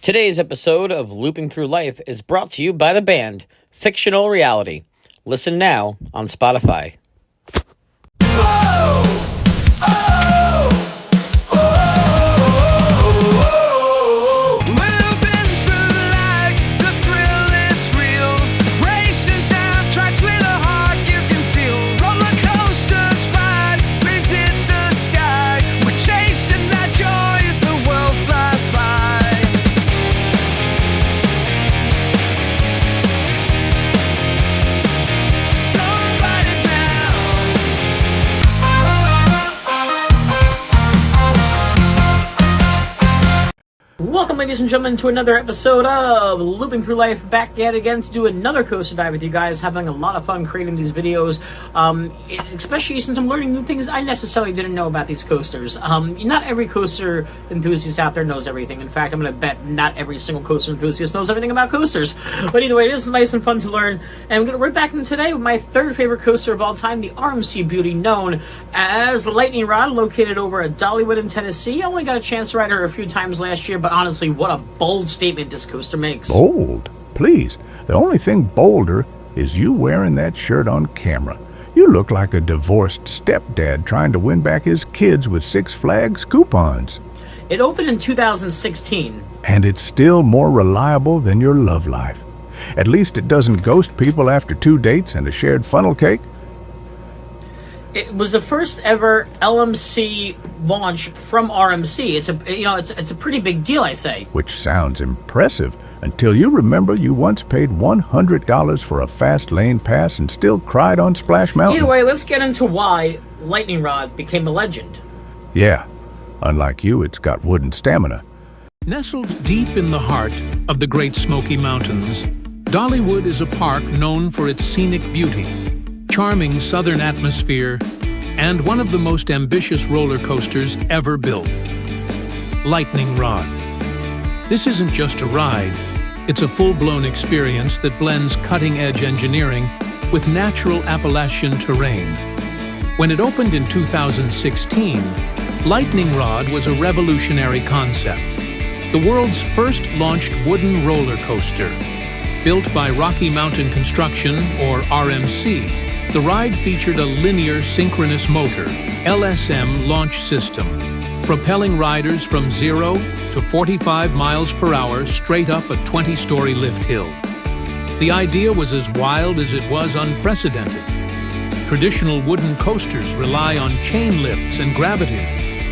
Today's episode of Looping Through Life is brought to you by the band Fictional Reality. Listen now on Spotify. Welcome, ladies and gentlemen, to another episode of Looping Through Life, back yet again to do another coaster dive with you guys. Having a lot of fun creating these videos, especially since I'm learning new things I necessarily didn't know about these coasters. Not every coaster enthusiast out there knows everything. In fact, I'm going to bet not every single coaster enthusiast knows everything about coasters. But either way, it is nice and fun to learn. And we're back in today with my third favorite coaster of all time, the RMC beauty known as the Lightning Rod, located over at Dollywood in Tennessee. I only got a chance to ride her a few times last year, but honestly, what a bold statement this coaster makes. Bold? Please. The only thing bolder is you wearing that shirt on camera. You look like a divorced stepdad trying to win back his kids with Six Flags coupons. It opened in 2016. And it's still more reliable than your love life. At least it doesn't ghost people after 2 dates and a shared funnel cake. It was the first ever LMC launch from RMC. It's a pretty big deal, I say. Which sounds impressive until you remember you once paid $100 for a fast lane pass and still cried on Splash Mountain. Either way, let's get into why Lightning Rod became a legend. Yeah, unlike you, it's got wooden stamina. Nestled deep in the heart of the Great Smoky Mountains, Dollywood is a park known for its scenic beauty, charming southern atmosphere, and one of the most ambitious roller coasters ever built. Lightning Rod. This isn't just a ride, it's a full-blown experience that blends cutting-edge engineering with natural Appalachian terrain. When it opened in 2016, Lightning Rod was a revolutionary concept. The world's first launched wooden roller coaster. Built by Rocky Mountain Construction, or RMC, the ride featured a linear synchronous motor, LSM launch system, propelling riders from 0 to 45 miles per hour straight up a 20-story lift hill. The idea was as wild as it was unprecedented. Traditional wooden coasters rely on chain lifts and gravity,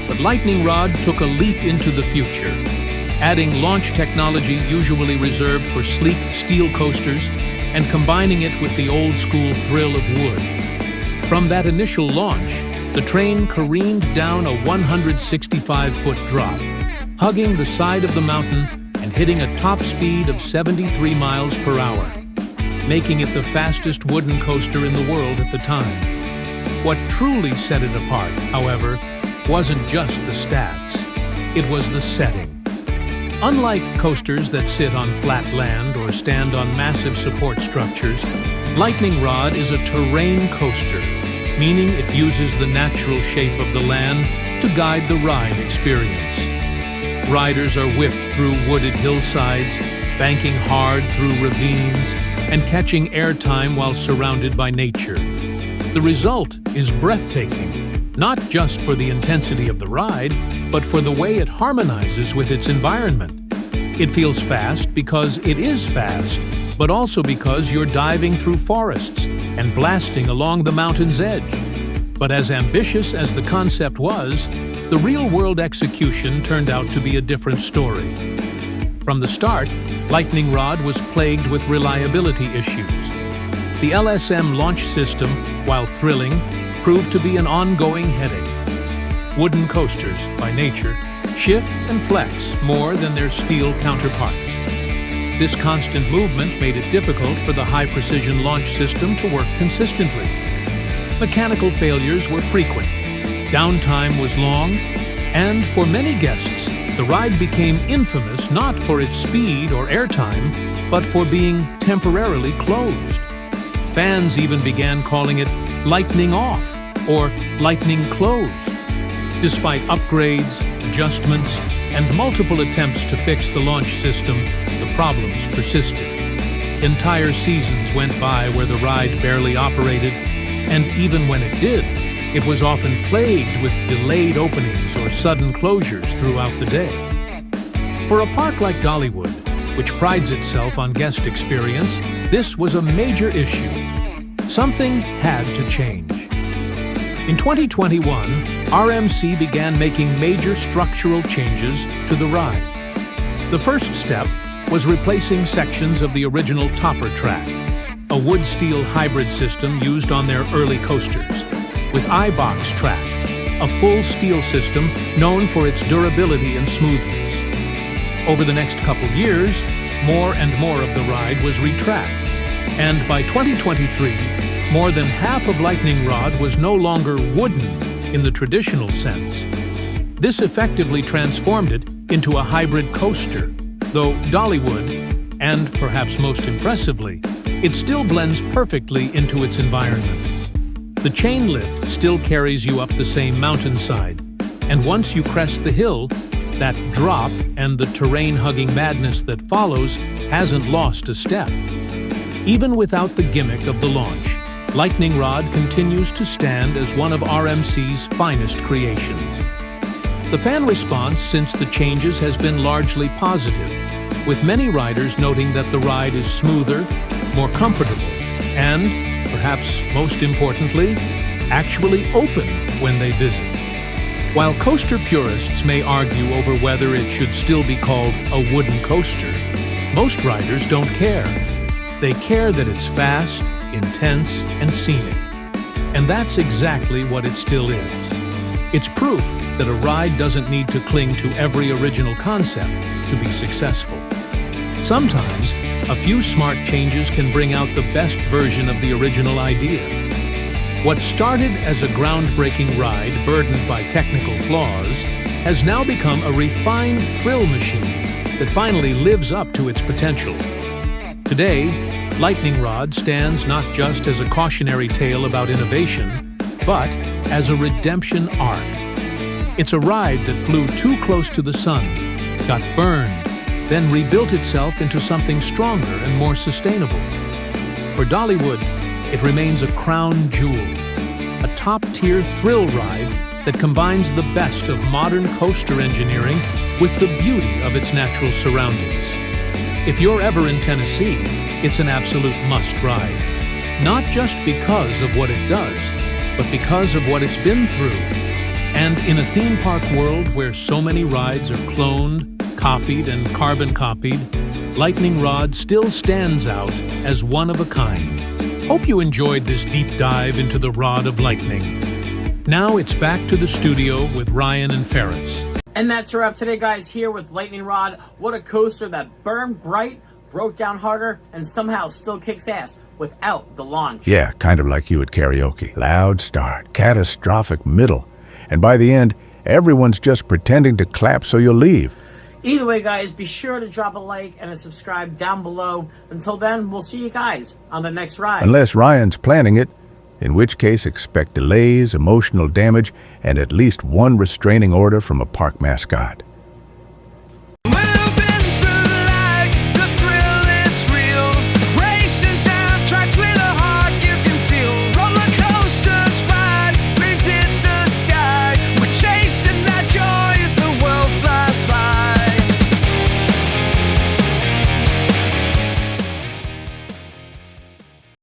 but Lightning Rod took a leap into the future, adding launch technology usually reserved for sleek steel coasters and combining it with the old-school thrill of wood. From that initial launch, the train careened down a 165-foot drop, hugging the side of the mountain and hitting a top speed of 73 miles per hour, making it the fastest wooden coaster in the world at the time. What truly set it apart, however, wasn't just the stats. It was the setting. Unlike coasters that sit on flat land or stand on massive support structures, Lightning Rod is a terrain coaster, meaning it uses the natural shape of the land to guide the ride experience. Riders are whipped through wooded hillsides, banking hard through ravines, and catching airtime while surrounded by nature. The result is breathtaking, not just for the intensity of the ride, but for the way it harmonizes with its environment. It feels fast because it is fast, but also because you're diving through forests and blasting along the mountain's edge. But as ambitious as the concept was, the real-world execution turned out to be a different story. From the start, Lightning Rod was plagued with reliability issues. The LSM launch system, while thrilling, proved to be an ongoing headache. Wooden coasters, by nature, shift and flex more than their steel counterparts. This constant movement made it difficult for the high-precision launch system to work consistently. Mechanical failures were frequent, downtime was long, and for many guests, the ride became infamous not for its speed or airtime, but for being temporarily closed. Fans even began calling it lightning off or lightning closed. Despite upgrades, adjustments, and multiple attempts to fix the launch system, the problems persisted. Entire seasons went by where the ride barely operated, and even when it did, it was often plagued with delayed openings or sudden closures throughout the day. For a park like Dollywood, which prides itself on guest experience, this was a major issue. Something had to change. In 2021, RMC began making major structural changes to the ride. The first step was replacing sections of the original topper track, a wood-steel hybrid system used on their early coasters, with I-box track, a full steel system known for its durability and smoothness. Over the next couple years, more and more of the ride was retracked, and by 2023, more than half of Lightning Rod was no longer wooden in the traditional sense. This effectively transformed it into a hybrid coaster, though Dollywood, and perhaps most impressively, it still blends perfectly into its environment. The chain lift still carries you up the same mountainside, and once you crest the hill, that drop and the terrain-hugging madness that follows hasn't lost a step. Even without the gimmick of the launch, Lightning Rod continues to stand as one of RMC's finest creations. The fan response since the changes has been largely positive, with many riders noting that the ride is smoother, more comfortable, and, perhaps most importantly, actually open when they visit. While coaster purists may argue over whether it should still be called a wooden coaster, most riders don't care. They care that it's fast, intense, and scenic. And that's exactly what it still is. It's proof that a ride doesn't need to cling to every original concept to be successful. Sometimes, a few smart changes can bring out the best version of the original idea. What started as a groundbreaking ride burdened by technical flaws has now become a refined thrill machine that finally lives up to its potential. Today, Lightning Rod stands not just as a cautionary tale about innovation, but as a redemption arc. It's a ride that flew too close to the sun, got burned, then rebuilt itself into something stronger and more sustainable. For Dollywood, it remains a crown jewel, a top-tier thrill ride that combines the best of modern coaster engineering with the beauty of its natural surroundings. If you're ever in Tennessee, it's an absolute must-ride. Not just because of what it does, but because of what it's been through. And in a theme park world where so many rides are cloned, copied, and carbon copied, Lightning Rod still stands out as one of a kind. Hope you enjoyed this deep dive into the Rod of Lightning. Now it's back to the studio with Ryan and Ferris. And that's a wrap today, guys, here with Lightning Rod. What a coaster that burned bright, broke down harder, and somehow still kicks ass without the launch. Yeah, kind of like you at karaoke. Loud start, catastrophic middle, and by the end, everyone's just pretending to clap so you'll leave. Either way, guys, be sure to drop a like and a subscribe down below. Until then, we'll see you guys on the next ride. Unless Ryan's planning it, in which case expect delays, emotional damage, and at least one restraining order from a park mascot.